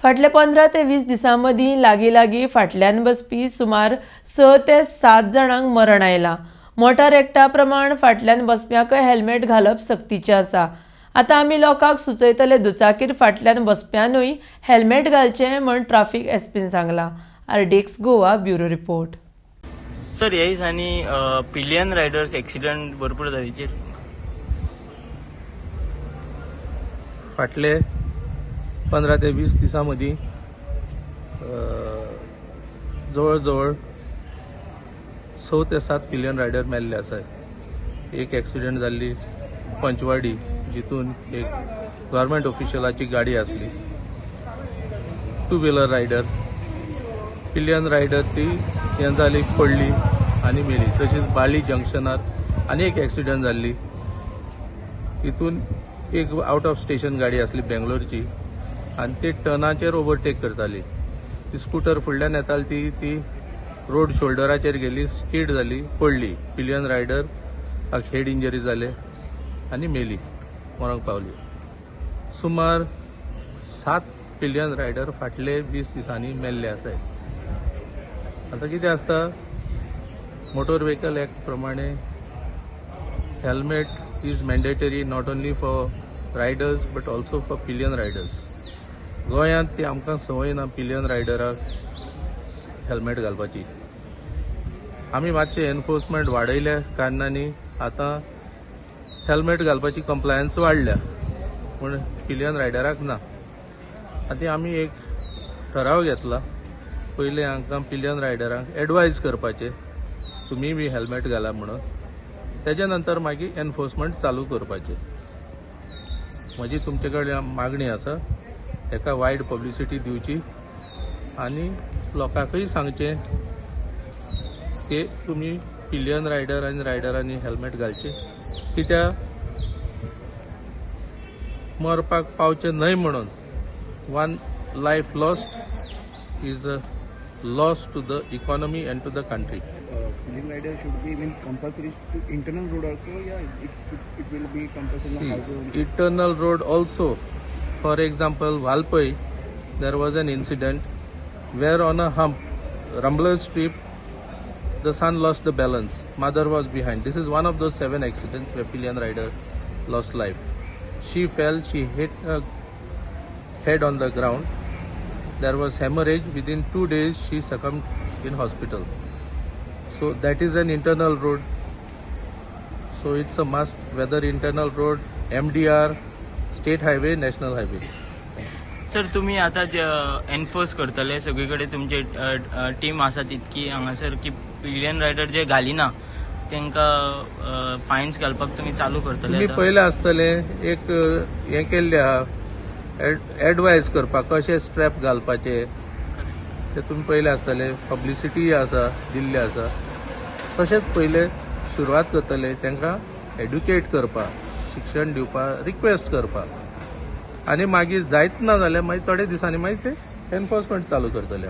फाटल्या 15 ते 20 दिसां मदीं लागीं फाटल्यान बसपी सुमार 6 ते 7 जाणांक मरण आयलां. मोटार एकटा प्रमाण फाटल्यान बसप्यांकय हेल्मेट घालप सक्तीचें आसा. आतां आमी लोकांक सुचयतले दुचाकीर फाटल्यान बसप्यानूय हेल्मेट घालचें म्हण ट्राफिक एसपीन सांगलां. RDXGOA bureau report. सर, ह्या दिसांनी पिलियन रायडर्स एक्सिडंट भरपूर जालीचे. फाटले 15 ते 20 दिसां मदीं जवळ 6 ते 7 पिलियन रायडर मेल्ले आसात. एक एक्सिडंट जाल्ली पंचवाडी, जितून एक गव्हर्मेंट ऑफिशियलाची गाडी आसली. 2 व्हिलर रायडर पिलियन रायडर ती हें जाली, पडली आनी मेली. तशीच बाळी जंक्शनार आनी एक एक्सिडंट जाल्ली. तितून एक आउट ऑफ स्टेशन गाडी आसली बेंगलोरची आनी ती टर्नाचेर ओवरटेक करताली. ती स्कूटर फुडल्यान येताली ती रोड शोल्डराचेर गेली, स्कीड जाली, पडली. पिलियन रायडर हेड इंजरी जाले आनी मेली, मरोंक पावली. सुमार 7 पिलियन रायडर फाटले 20 दिसांनी मेल्ले आसात. आता कितें आसता, मोटर व्हेकल एक्ट प्रमाणे helmet is mandatory not only for riders but also for pillion riders. गोंयांत ती आमकां संवय ना पिलियन रायडराक हेल्मेट घालपाची. आमी मातशें एनफोर्समेंट वाडयल्या कारणांनी आतां हेल्मेट घालपाची कंप्लायन्स वाडल्या, पूण पिलियन रायडराक ना. आतां आमी एक ठराव घेतला, पयलीं हांकां पिलियन रायडरांक एडवायज करपाचें तुमी बी हेल्मेट घाला म्हणून. तेज्या नंतर मागीर एनफोर्समेंट चालू करपाचें. म्हजी तुमचे कडेन मागणी आसा, हेका वायड पब्लिसिटी दिवची आनी लोकांकय सांगचें की तुमी पिलियन रायडर आनी रायडरांनी हेल्मेट घालचें, कित्याक मरपाक पावचें न्हय म्हणून. One life lost is a loss to the economy and to the country. Piलियन rider should be compulsory to internal road also. Yeah, it will be compulsory on highway. Internal road also. For example, Valpai, there was an incident where on a hump, rumbler strip, the son lost the balance. Mother was behind. This is one of those 7 accidents where Piलियन rider lost life. She fell. She hit her head on the ground. There was hemorrhage. Within 2 days, she succumbed in hospital. So that is an internal road. So it's a must, whether internal road, MDR, state highway, national highway. Sir, तुम्ही आता enforce करतले, सगळीकडे तुमचे team आसा तितकी हांगासर, की pillion rider जे घालिना तांकां फायन्स घालपाक तुम्ही चालू करतले? तुम्ही पयले आसतले एक हें केल्लें आहा, एडवायज करपाक कशें स्ट्रॅप घालपाचे ते तुमी पयले आसतले. पब्लिसिटी आसा दिल्ली आसा. तशेंच पयले सुरवात करतले, तांकां एड्युकेट करपाक, शिक्षण दिवपाक, रिक्वेस्ट करपाक, आनी मागीर जायत ना जाल्यार मागीर थोडे दिसांनी मागीर ते एनफोर्समेंट चालू करतले.